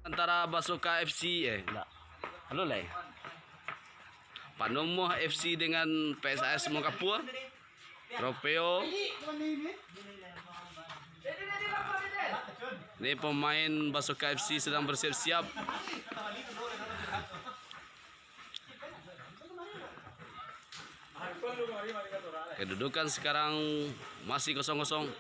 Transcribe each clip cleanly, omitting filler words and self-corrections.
Antara Basoka FC halo lah. Panomo FC dengan PSIS Mongkapua. Tropeo. Ini pemain Basoka FC sedang bersiap-siap. Kedudukan sekarang masih kosong-kosong.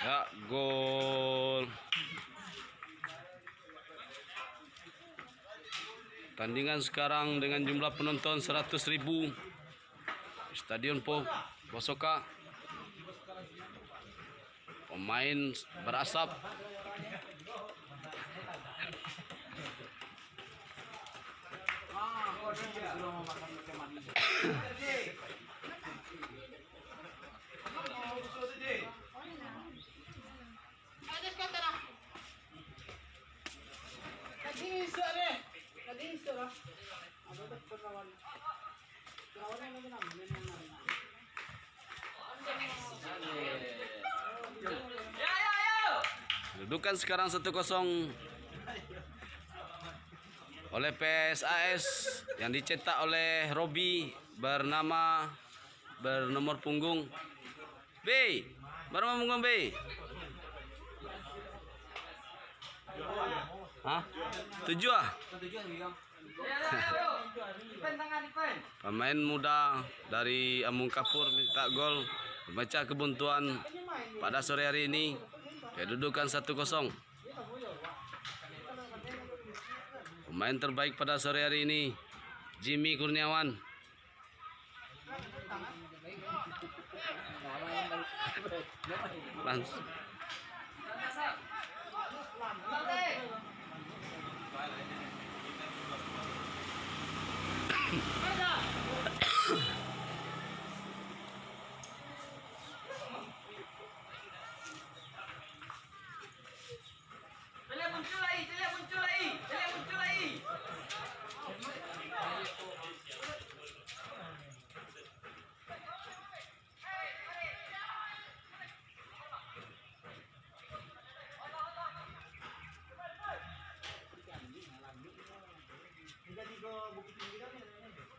Ya, gol. Tandingan sekarang dengan jumlah penonton 100.000 Stadion Basoka. Pemain berasap. Kedudukan sekarang 1-0 oleh PSIS yang dicetak oleh Robi bernomor punggung B. Bernomor punggung B. Hah? 7 ah? Pemain muda dari Mongkapur minta gol memecah kebuntuan pada sore hari ini. Kedudukan 1-0. Pemain terbaik pada sore hari ini Jimmy Kurniawan. Muncul lagi.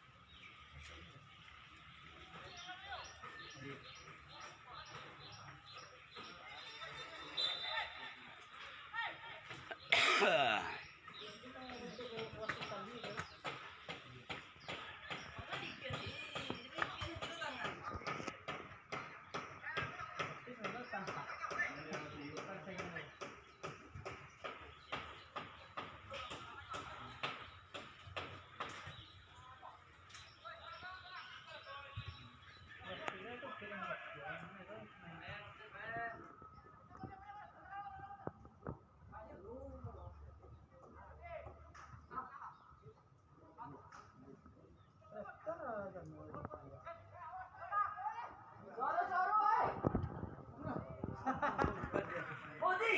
Bodi,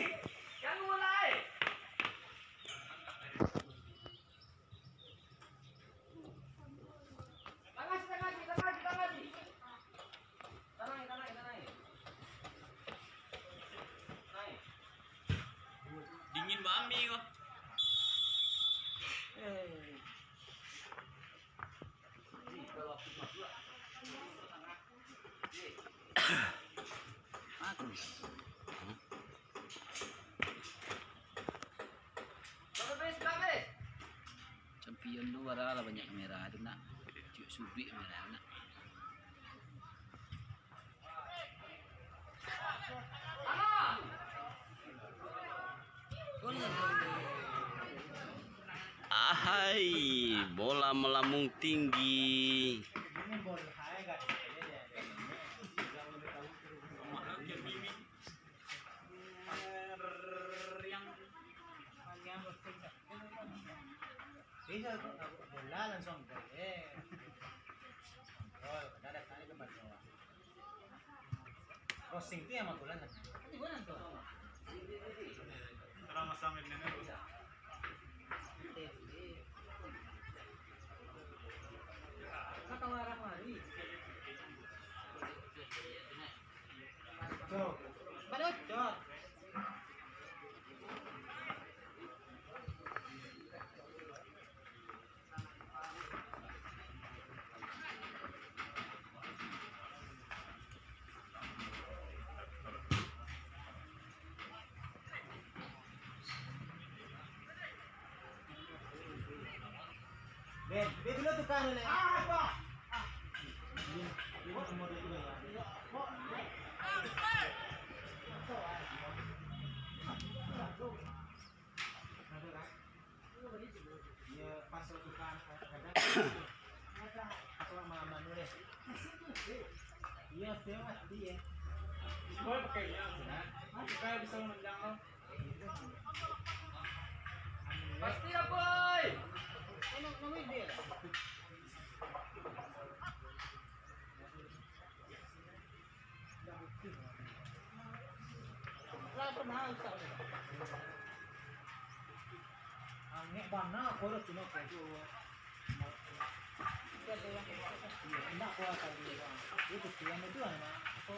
yang mulai. Dingin bami kok. Champion luar lah banyak merah itu nak. Cuk subi merah nak. Ahai, bola melambung tinggi. Bisa bola langsung posting itu yang magulan. Ini bulan tuh. Kalau masamit na nero. Katawarang hari. Cok. Balot, cok. Ben, dulu tukang ni. Apa? Ini semua itu ya. Ya pas tukang kadang apa mama nulis. Iya, saya mati ya. Boy, pakainya. Kaya bisa menjangkau. Pasti ya, boy. Ano dia? Berapa mahal sa? Ang bana ko ro tino ko jo. Tidak kuat tadi. Itu yang itu ana. Ko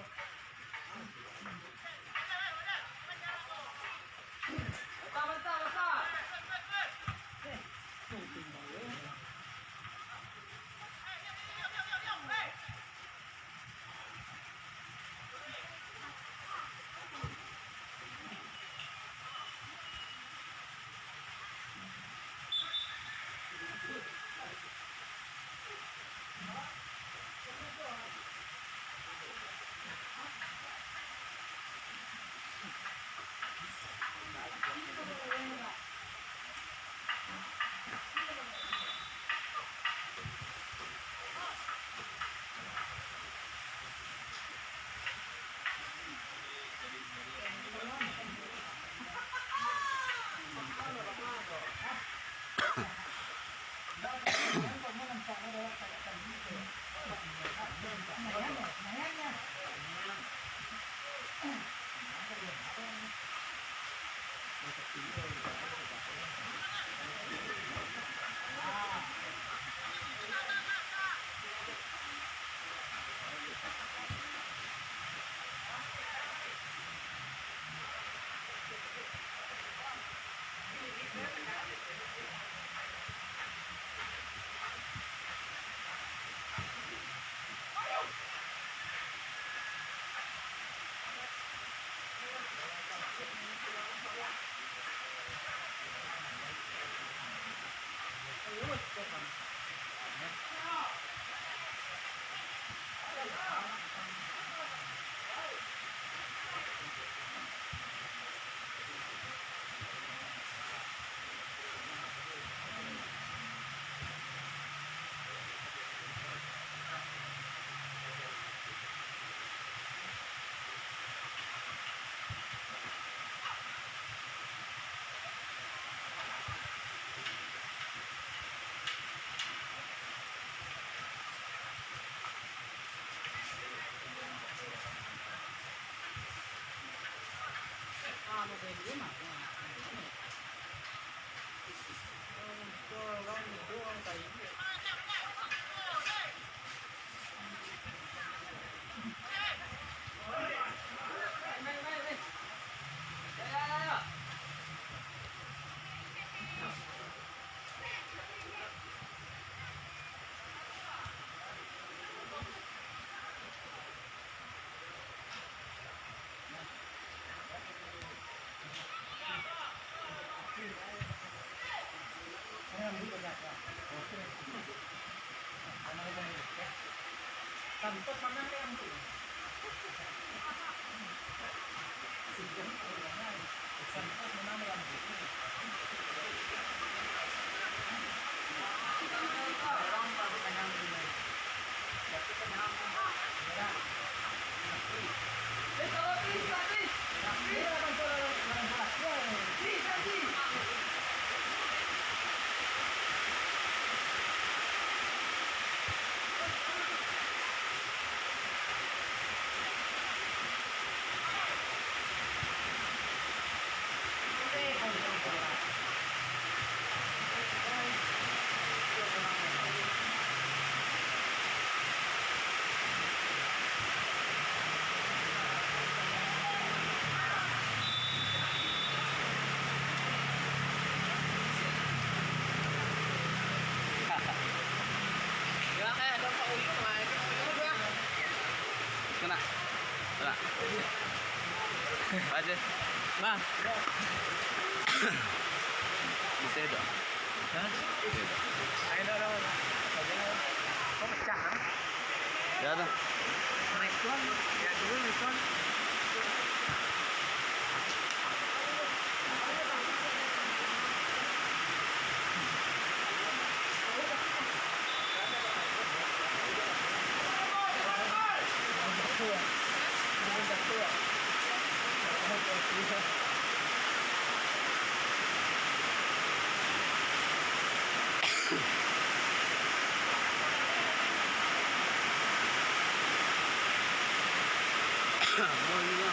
Bata. Sampai mana yang itu? Sampai mana yang itu? Orang baru kenal ini. Tapi kenal ya. Kalau bisa sih. Iya, bisa sih. kena. Kena. Aja. Bang. Bisa dong. Hah? Ayo dong. Kok pecah kan? Ya dah. Respon, ya dulu respon. Mau juga.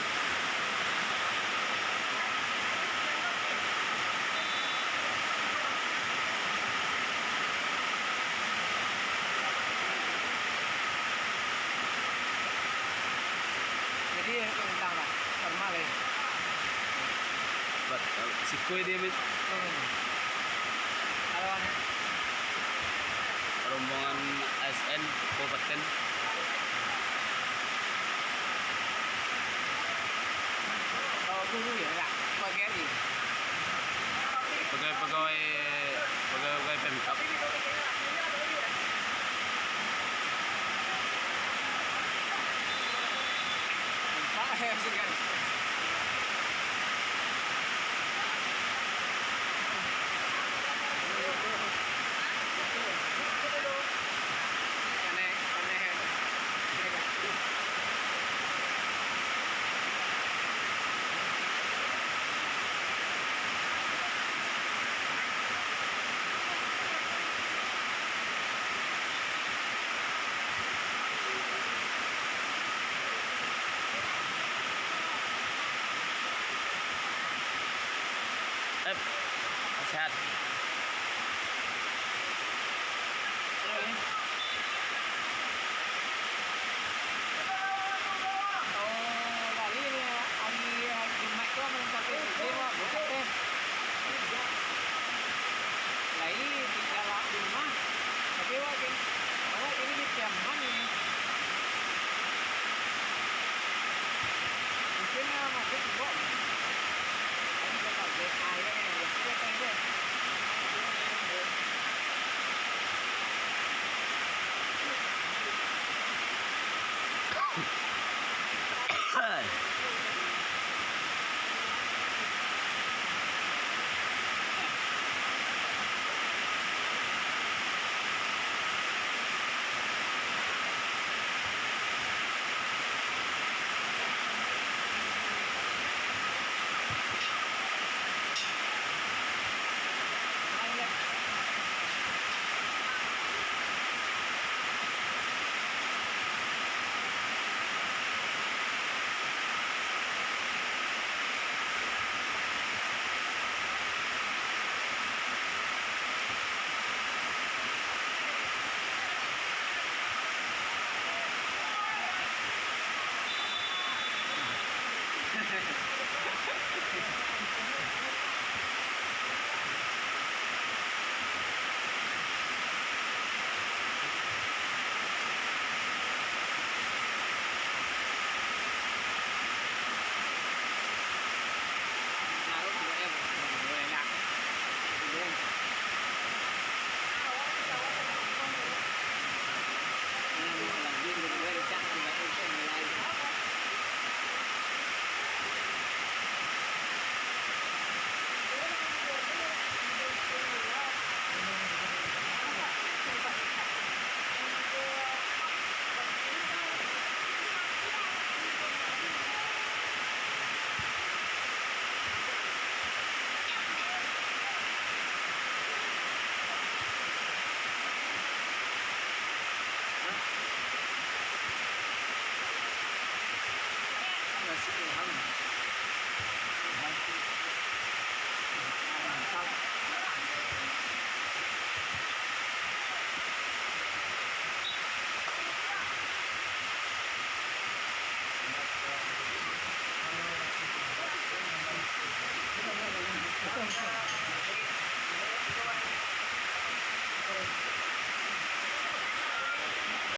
Jadi tentang lah, normal ya. Buat si kue dia mit Kalau rombongan ASN Kabupaten. kalau guru ya enggak, bagian ini. Pegawai Pemkab. Pak ya sih kan. Sehat. Masih